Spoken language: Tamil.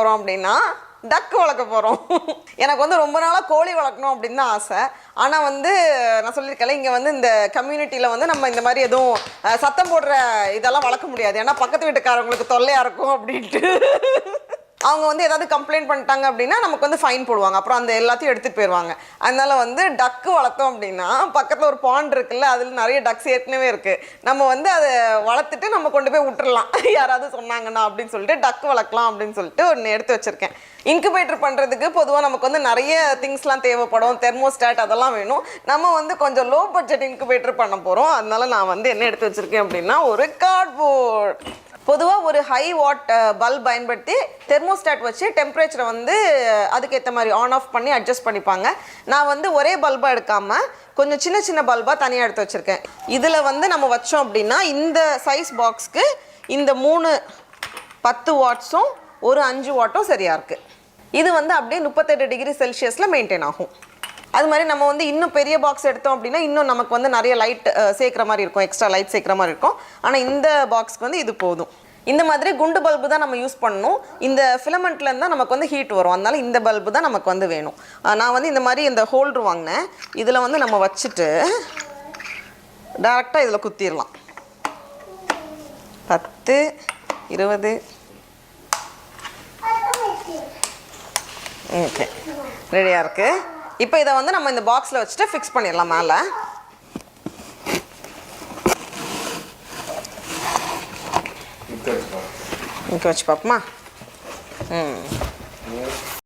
போகிறோம் அப்படின்னா டக்கு வளர்க்க போகிறோம். எனக்கு வந்து ரொம்ப நாளாக கோழி வளர்க்கணும் அப்படின்னு தான் ஆசை. ஆனால் வந்து நான் சொல்லியிருக்கேன், இங்கே வந்து இந்த கம்யூனிட்டியில் வந்து நம்ம இந்த மாதிரி எதுவும் சத்தம் போடுற இதெல்லாம் வளர்க்க முடியாது. ஏன்னா பக்கத்து வீட்டுக்காரங்களுக்கு தொல்லையாக இருக்கும் அப்படின்ட்டு அவங்க வந்து ஏதாவது கம்ப்ளைண்ட் பண்ணிட்டாங்க அப்படின்னா நமக்கு வந்து ஃபைன் போடுவாங்க. அப்புறம் அந்த எல்லாத்தையும் எடுத்துகிட்டு போயிடுவாங்க. அதனால வந்து டக்கு வளர்த்தோம் அப்படின்னா பக்கத்தில் ஒரு பாண்ட் இருக்குல்ல, அதில் நிறைய டக்ஸ் ஏற்கனவே இருக்குது. நம்ம வந்து அதை வளர்த்துட்டு நம்ம கொண்டு போய் விட்டுறலாம் யாராவது சொன்னாங்கன்னா அப்படின்னு சொல்லிட்டு டக்கு வளர்க்கலாம் அப்படின்னு சொல்லிட்டு ஒன்று எடுத்து வச்சுருக்கேன். இன்குபேட்டர் பண்ணுறதுக்கு பொதுவாக நமக்கு வந்து நிறைய திங்ஸ்லாம் தேவைப்படும். தெர்மோஸ்டாட் அதெல்லாம் வேணும். நம்ம வந்து கொஞ்சம் லோ பட்ஜெட் இன்குபேட்டர் பண்ண போகிறோம். அதனால நான் வந்து என்ன எடுத்து வச்சுருக்கேன் அப்படின்னா ஒரு கார்ட்போர்ட். பொதுவாக ஒரு ஹை வாட் பல்ப் பயன்படுத்தி தெர்மோஸ்டாட் வச்சு டெம்பரேச்சரை வந்து அதுக்கேற்ற மாதிரி ஆன் ஆஃப் பண்ணி அட்ஜஸ்ட் பண்ணிப்பாங்க. நான் வந்து ஒரே பல்பாக எடுக்காமல் கொஞ்சம் சின்ன சின்ன பல்பாக தனியாக எடுத்து வச்சுருக்கேன். இதில் வந்து நம்ம வச்சோம் அப்படின்னா இந்த சைஸ் பாக்ஸ்க்கு இந்த 3 10 வாட்ஸும் ஒரு 5 வாட்டும் சரியாக இருக்குது. இது வந்து அப்படியே 38 டிகிரி செல்சியஸில் மெயின்டைன் ஆகும். அது மாதிரி நம்ம வந்து இன்னும் பெரிய பாக்ஸ் எடுத்தோம் அப்படின்னா இன்னும் நமக்கு வந்து நிறைய லைட் சேர்க்குற மாதிரி இருக்கும், எக்ஸ்ட்ரா லைட் சேர்க்குற மாதிரி இருக்கும். ஆனால் இந்த பாக்ஸ்க்கு வந்து இது போதும். இந்த மாதிரி குண்டு பல்பு தான் நம்ம யூஸ் பண்ணணும். இந்த ஃபிலமெண்ட்லேருந்து தான் நமக்கு வந்து ஹீட் வரும். அதனால இந்த பல்பு தான் நமக்கு வந்து வேணும். நான் வந்து இந்த மாதிரி இந்த ஹோல்டர் வாங்கினேன். இதில் வந்து நம்ம வச்சுட்டு டேரெக்டாக இதில் குத்திடலாம். 10 20 ஓகே, ரெடியாக இருக்குது. இப்போ இதை வந்து நம்ம இந்த பாக்ஸில் வச்சுட்டு ஃபிக்ஸ் பண்ணிடலாம். மேலே இங்கே வச்சு பார்ப்போமா?